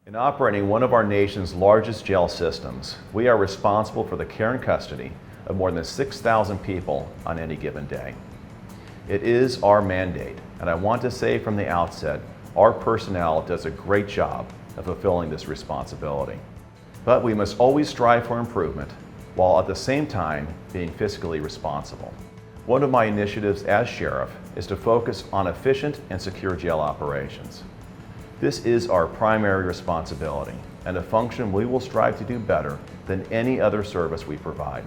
In operating one of our nation's largest jail systems, we are responsible for the care and custody of more than 6,000 people on any given day. It is our mandate, and I want to say from the outset, our personnel does a great job of fulfilling this responsibility. But we must always strive for improvement, while at the same time being fiscally responsible. One of my initiatives as sheriff is to focus on efficient and secure jail operations. This is our primary responsibility and a function we will strive to do better than any other service we provide.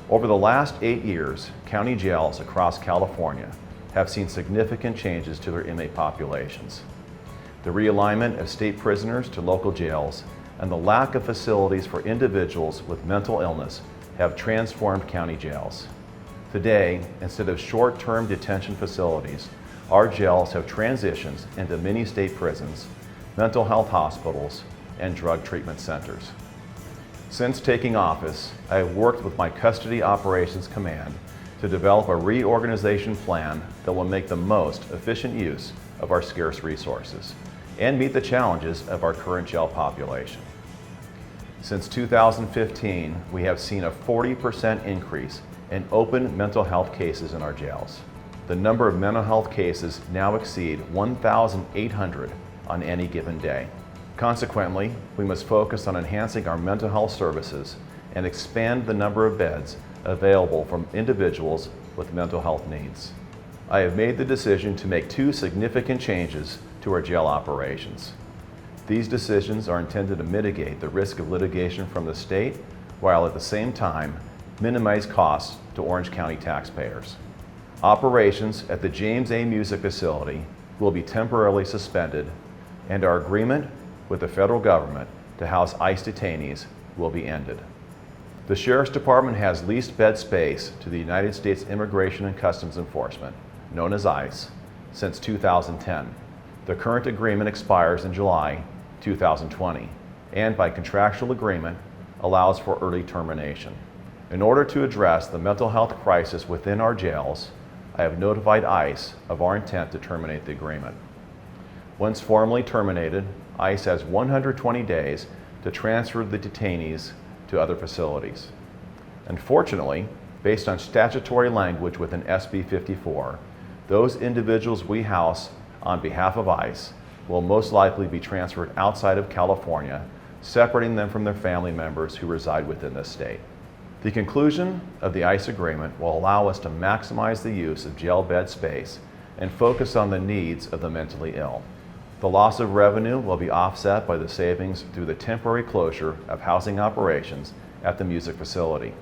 Over the last 8 years, county jails across California have seen significant changes to their inmate populations. The realignment of state prisoners to local jails and the lack of facilities for individuals with mental illness have transformed county jails. Today, instead of short-term detention facilities, our jails have transitioned into mini state prisons, mental health hospitals, and drug treatment centers. Since taking office, I have worked with my Custody Operations Command to develop a reorganization plan that will make the most efficient use of our scarce resources and meet the challenges of our current jail population. Since 2015, we have seen a 40% increase in open mental health cases in our jails. The number of mental health cases now exceed 1,800 on any given day. Consequently, we must focus on enhancing our mental health services and expand the number of beds available for individuals with mental health needs. I have made the decision to make 2 significant changes to our jail operations. These decisions are intended to mitigate the risk of litigation from the state, while at the same time minimize costs to Orange County taxpayers. Operations at the James A. Music Facility will be temporarily suspended, and our agreement with the federal government to house ICE detainees will be ended. The Sheriff's Department has leased bed space to the United States Immigration and Customs Enforcement, known as ICE, since 2010. The current agreement expires in July 2020, and by contractual agreement allows for early termination. In order to address the mental health crisis within our jails, I have notified ICE of our intent to terminate the agreement. Once formally terminated, ICE has 120 days to transfer the detainees to other facilities. Unfortunately, based on statutory language within SB 54, those individuals we house on behalf of ICE will most likely be transferred outside of California, separating them from their family members who reside within the state. The conclusion of the ICE agreement will allow us to maximize the use of jail bed space and focus on the needs of the mentally ill. The loss of revenue will be offset by the savings through the temporary closure of housing operations at the music facility.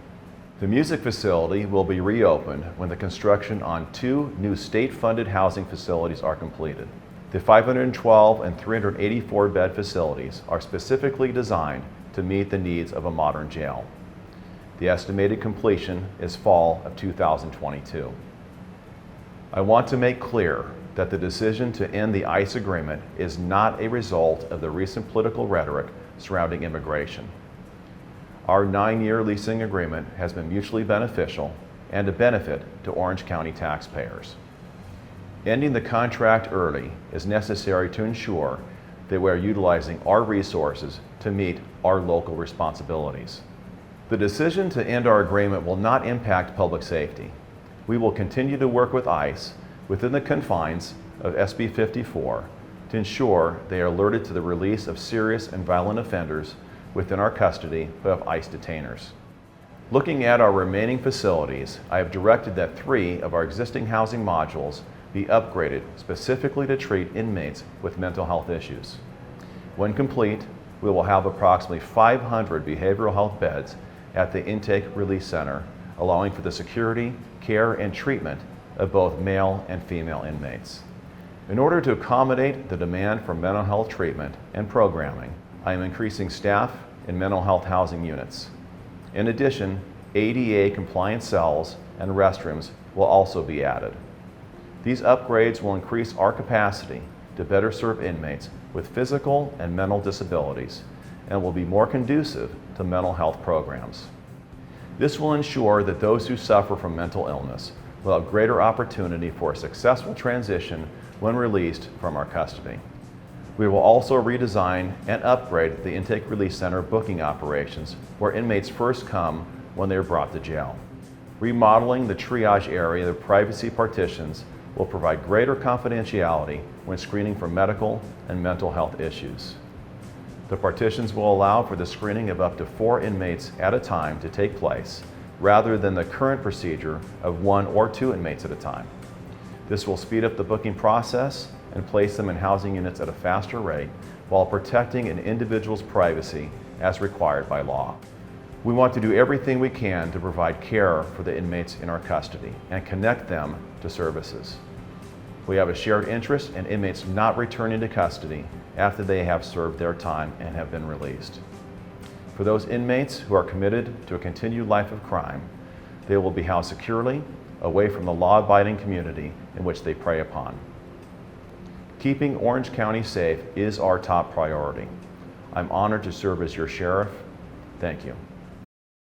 The music facility will be reopened when the construction on 2 new state-funded housing facilities are completed. The 512 and 384 bed facilities are specifically designed to meet the needs of a modern jail. The estimated completion is fall of 2022. I want to make clear that the decision to end the ICE agreement is not a result of the recent political rhetoric surrounding immigration. Our 9-year leasing agreement has been mutually beneficial and a benefit to Orange County taxpayers. Ending the contract early is necessary to ensure that we are utilizing our resources to meet our local responsibilities. The decision to end our agreement will not impact public safety. We will continue to work with ICE within the confines of SB 54 to ensure they are alerted to the release of serious and violent offenders within our custody who have ICE detainers. Looking at our remaining facilities, I have directed that 3 of our existing housing modules be upgraded specifically to treat inmates with mental health issues. When complete, we will have approximately 500 behavioral health beds at the Intake Release Center, allowing for the security, care, and treatment of both male and female inmates. In order to accommodate the demand for mental health treatment and programming, I am increasing staff in mental health housing units. In addition, ADA compliant cells and restrooms will also be added. These upgrades will increase our capacity to better serve inmates with physical and mental disabilities and will be more conducive to mental health programs. This will ensure that those who suffer from mental illness will have greater opportunity for a successful transition when released from our custody. We will also redesign and upgrade the Intake Release Center booking operations where inmates first come when they are brought to jail. Remodeling the triage area, the privacy partitions, will provide greater confidentiality when screening for medical and mental health issues. The partitions will allow for the screening of up to 4 inmates at a time to take place, rather than the current procedure of 1 or 2 inmates at a time. This will speed up the booking process and place them in housing units at a faster rate while protecting an individual's privacy as required by law. We want to do everything we can to provide care for the inmates in our custody and connect them to services. We have a shared interest in inmates not returning to custody after they have served their time and have been released. For those inmates who are committed to a continued life of crime, they will be housed securely, away from the law-abiding community in which they prey upon. Keeping Orange County safe is our top priority. I'm honored to serve as your sheriff. Thank you.